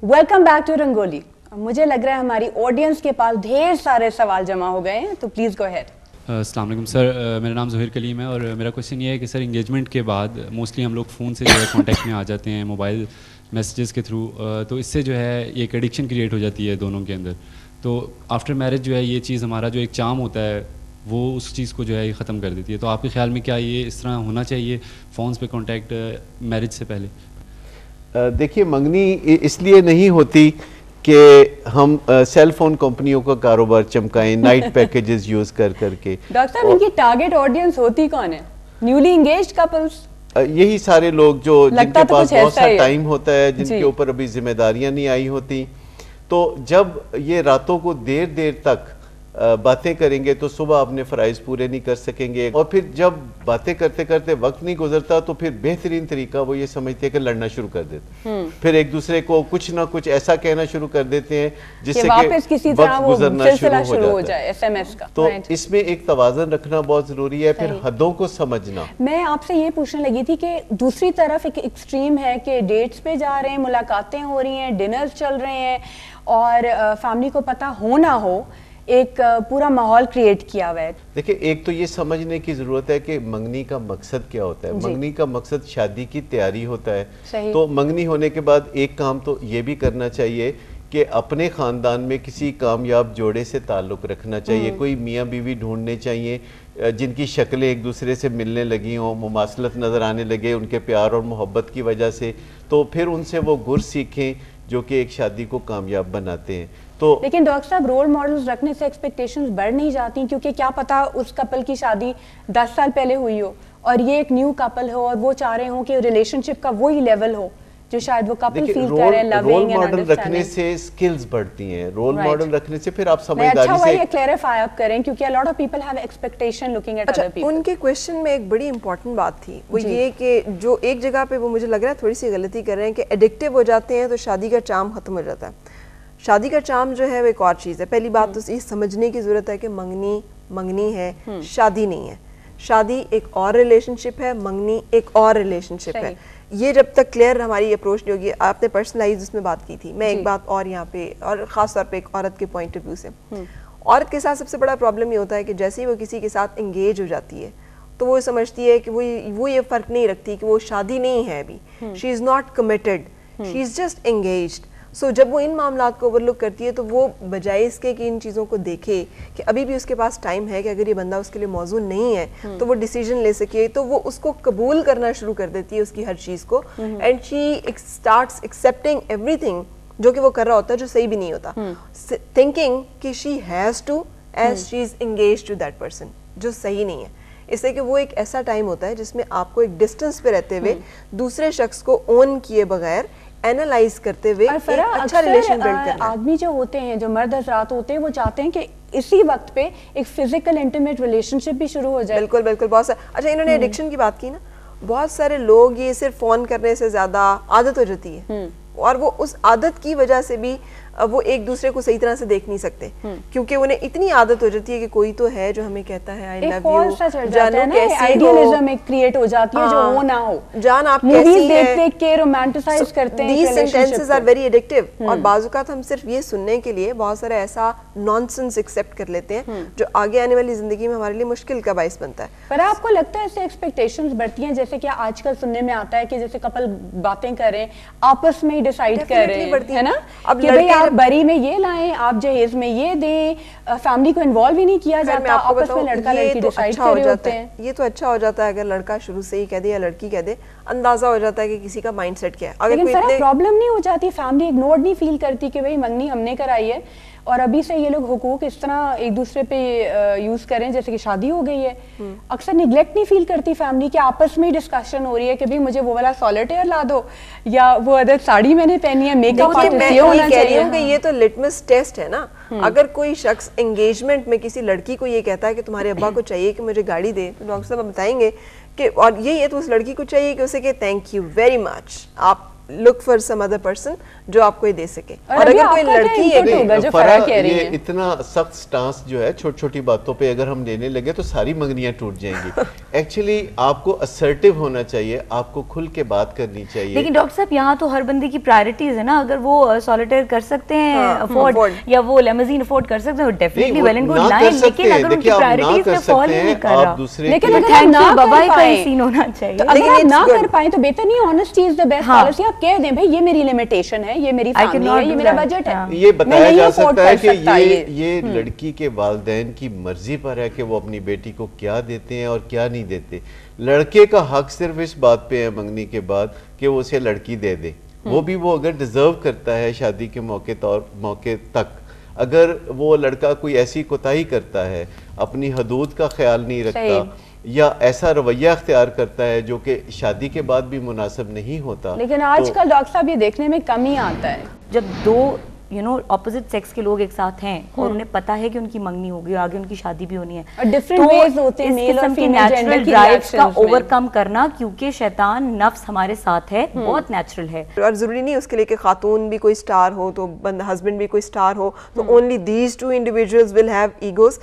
Welcome back to rangoli. मुझे लग रहा है हमारी ऑडियंस के पास ढेर सारे सवाल जमा हो गए हैं, तो प्लीज़ गो अहेड। अस्सलाम वालेकुम सर, मेरा नाम ज़हीर कलीम है और मेरा क्वेश्चन ये है कि सर इंगेजमेंट के बाद मोस्टली हम लोग फ़ोन से जो है कॉन्टैक्ट में आ जाते हैं, मोबाइल मैसेजेस के थ्रू, तो इससे जो है एक एडिक्शन क्रिएट हो जाती है दोनों के अंदर। तो आफ्टर मैरिज जो है ये चीज़ हमारा जो एक चार्म होता है वो उस चीज़ को जो है ख़त्म कर देती है। तो आपके ख़्याल में क्या ये इस तरह होना चाहिए फ़ोन्स पे कॉन्टैक्ट मैरिज से पहले? देखिए, मंगनी इसलिए नहीं होती कि हम सेल फोन कंपनियों का कारोबार चमकाएं नाइट पैकेजेस यूज कर करके। डॉक्टर साहब, इनकी टारगेट ऑडियंस होती कौन है? Newly engaged couples? यही सारे लोग जो जिनके पास बहुत सा टाइम होता है, जिनके ऊपर अभी जिम्मेदारियां नहीं आई होती। तो जब ये रातों को देर देर तक बातें करेंगे तो सुबह अपने फ़राइज़ पूरे नहीं कर सकेंगे, और फिर जब बातें करते करते वक्त नहीं गुजरता तो फिर बेहतरीन तरीका वो ये समझते हैं कि लड़ना शुरू कर देते हैं। फिर एक दूसरे को कुछ ना कुछ ऐसा कहना शुरू कर देते हैं जिससे कि वक्त गुजरना शुरू हो जाए SMS का। तो इसमें एक तवाज़न रखना बहुत ज़रूरी है, फिर हदों को समझना। मैं आपसे ये पूछने लगी थी कि दूसरी तरफ एक एक्सट्रीम है कि डेट्स पे जा रहे हैं, मुलाकातें हो रही हैं, डिनर्स चल रहे हैं और फैमिली को पता हो ना हो एक पूरा माहौल क्रिएट किया हुआ है। देखिए, एक तो ये समझने की ज़रूरत है कि मंगनी का मकसद क्या होता है। मंगनी का मकसद शादी की तैयारी होता है। तो मंगनी होने के बाद एक काम तो ये भी करना चाहिए कि अपने ख़ानदान में किसी कामयाब जोड़े से ताल्लुक़ रखना चाहिए। कोई मियाँ बीवी ढूंढने चाहिए जिनकी शक्लें एक दूसरे से मिलने लगी हों, मुमासलत नज़र आने लगे उनके प्यार और मोहब्बत की वजह से। तो फिर उनसे वो गुर सीखें जो कि एक शादी को कामयाब बनाते हैं। तो लेकिन डॉक्टर साहब, रोल मॉडल्स रखने से एक्सपेक्टेशंस बढ़ नहीं जाती? क्योंकि क्या पता उस कपल की शादी 10 साल पहले हुई हो और ये एक न्यू कपल हो और वो चाह रहे हो कि रिलेशनशिप का वही लेवल हो जो शायद वो कपल फील कर रहे हैं, loving and understanding. Role model रखने से स्किल्स बढ़ती हैं। रोल मॉडल रखने से फिर आप समझदारी से ये क्लैरिफाई आप करें, क्योंकि a lot of people have expectation looking at other people. उनके क्वेश्चन में एक बड़ी इंपॉर्टेंट बात थी, वो ये कि जो एक जगह पे वो मुझे लग रहा है थोड़ी सी गलती कर रहे हैं कि एडिक्टिव हो जाते हैं तो शादी का चार्म खत्म हो जाता है। शादी का चार्म जो है वो एक और चीज़ है। पहली बात तो ये समझने की ज़रूरत है कि मंगनी है, शादी नहीं है। शादी एक और रिलेशनशिप है, मंगनी एक और रिलेशनशिप है। ये जब तक क्लियर हमारी अप्रोच नहीं होगी। आपने पर्सनलाइज उसमें बात की थी, मैं एक बात और यहाँ पे, और ख़ास तौर पे एक औरत के पॉइंट ऑफ व्यू से, औरत के साथ सबसे बड़ा प्रॉब्लम ये होता है कि जैसे ही वो किसी के साथ इंगेज हो जाती है तो वो समझती है कि वो ये फ़र्क नहीं रखती कि वो शादी नहीं है अभी, she is not committed, she is just engaged. So जब वो इन मामलात को ओवरलुक करती है तो वो बजाय इसके कि इन चीज़ों को देखे कि अभी भी उसके पास टाइम है कि अगर ये बंदा उसके लिए मौजूद नहीं है तो वो डिसीजन ले सके, तो वो उसको कबूल करना शुरू कर देती है उसकी हर चीज़ को, and she starts accepting everything जो कि वो कर रहा होता है जो सही भी नहीं होता, थिंकिंग कि she has to as she is engaged to that person, जो सही नहीं है। इसलिए कि वो एक ऐसा टाइम होता है जिसमें आपको एक डिस्टेंस पे रहते हुए दूसरे शख्स को ओन किए बगैर एनालाइज करते हुए एक अच्छा रिलेशन बिल्ड करना। आदमी जो होते हैं, जो मर्द हज़रात होते हैं, वो चाहते हैं कि इसी वक्त पे एक फिजिकल इंटीमेट रिलेशनशिप भी शुरू हो जाए। बिल्कुल बिल्कुल। बहुत सारे, अच्छा इन्होंने एडिक्शन की बात की ना, बहुत सारे लोग ये सिर्फ फोन करने से ज्यादा आदत हो जाती है और वो उस आदत की वजह से भी वो एक दूसरे को सही तरह से देख नहीं सकते, क्योंकि उन्हें इतनी आदत हो जाती है कि कोई तो है जो हमें कहता है आई लव यू, जानू कैसी हो, आइडियलिज्म एक क्रिएट हो जाती है जो वो ना हो, जान आप कैसी है, देख के रोमांटिसाइज करते हैं। These sentences are very addictive और बाज़-औक़ात हम सिर्फ ये सुनने के लिए बहुत सारा ऐसा नॉनसेंस एक्सेप्ट कर लेते हैं जो आगे आने वाली जिंदगी में हमारे लिए मुश्किल का बाइस बनता है। पर आपको लगता है इससे एक्सपेक्टेशंस बढ़ती हैं? जैसे कि आजकल सुनने में आता है कि जैसे कपल बातें कर रहे हैं, आपस में ही डिसाइड कर रहे हैं, है ना, अब लड़के बरी में ये लाएं, आप जहेज में ये दें, फैमिली को इन्वॉल्व ही नहीं किया जाता, आपस में लड़का लड़की डिसाइड कर रहे होते हैं। ये तो अच्छा हो जाता है अगर लड़का शुरू से ही कह दे या लड़की कह दे, अंदाजा हो जाता है कि किसी का माइंडसेट क्या है। अगर कोई प्रॉब्लम नहीं हो जाती, फैमिली इग्नोर्ड नहीं फील करती कि भाई मंगनी हमने कराई है और अभी से ये लोग हुकूक इस तरह एक दूसरे पे यूज करें जैसे कि शादी हो गई है। अक्सर निगलेक्ट नहीं फील करती फैमिली कि आपस में डिस्कशन हो रही है कि भाई मुझे वो वाला सॉलिटेयर ला दो या वो अदर साड़ी मैंने पहनी है, मेकअप आर्टिस्ट ये होना चाहिए। ये तो लिटमस टेस्ट है ना। अगर कोई शख्स एंगेजमेंट में किसी लड़की को ये कहता है कि तुम्हारे अब्बा को चाहिए कि मुझे गाड़ी दे, तो डॉक्टर साहब बताएंगे कि और ये तो उस लड़की को चाहिए कि उसे कहे थैंक यू वेरी मच, आप look for some other person جو آپ کو یہ دے سکے. اور اگر کوئی لڑکی یہ اتنا سخت سٹانس جو ہے چھوٹی چھوٹی باتوں پہ اگر ہم لینے لگے تو ساری منگنیاں ٹوٹ جائیں گی. ایکچولی آپ کو assertive ہونا چاہیے, آپ کو کھل کے بات کرنی چاہیے. لیکن ڈاکٹر صاحب یہاں تو ہر بندے کی پرائرٹیز ہے نا, اگر وہ سولیٹیئر کر سکتے ہیں افورڈ یا وہ لیموزین افورڈ کر سکتے ہیں definitely well and good line, لیکن اگر ان کی پرائرٹیز پہ فال ہی نہیں کر رہا, لیکن اگر آپ نہ کر پائیں سین ہونا چاہیے, اگر آپ نہ کر پائیں تو بہتر نہیں, honesty is the best policy. آپ کہہ دیں بھائی یہ میری لمیٹیشن ہے, یہ میری فیملی ہے, یہ میرا بجٹ ہے. یہ بتایا جا سکتا ہے کہ یہ لڑکی کے والدین کی مرضی پر ہے کہ وہ اپنی بیٹی کو کیا دیتے ہیں اور کیا نہیں دیتے. لڑکے کا حق صرف اس بات پہ ہے منگنی کے بعد کہ وہ اسے لڑکی دے دے, وہ بھی وہ اگر ڈیزرو کرتا ہے شادی کے موقع تک. اگر وہ لڑکا کوئی ایسی کوتاہی کرتا ہے, اپنی حدود کا خیال نہیں رکھتا یا ایسا رویہ اختیار کرتا ہے جو کہ شادی کے بعد بھی مناسب نہیں ہوتا. لیکن آج کل ڈاکٹر صاحب یہ دیکھنے میں کم ہی آتا ہے جب دو اپوزٹ سیکس کے لوگ ایک ساتھ ہیں اور انہیں پتا ہے کہ ان کی منگنی ہوگی اور آگے ان کی شادی بھی ہونی ہے, تو اس قسم کی نیچرل ڈرائیوز کا اوور کم کرنا, کیونکہ شیطان نفس ہمارے ساتھ ہے, بہت نیچرل ہے. اور ضروری نہیں اس کے لیے کہ خاتون بھی کوئی سٹار ہو تو ہسبینڈ بھی کوئی سٹار ہو تو only these two individuals will have egos.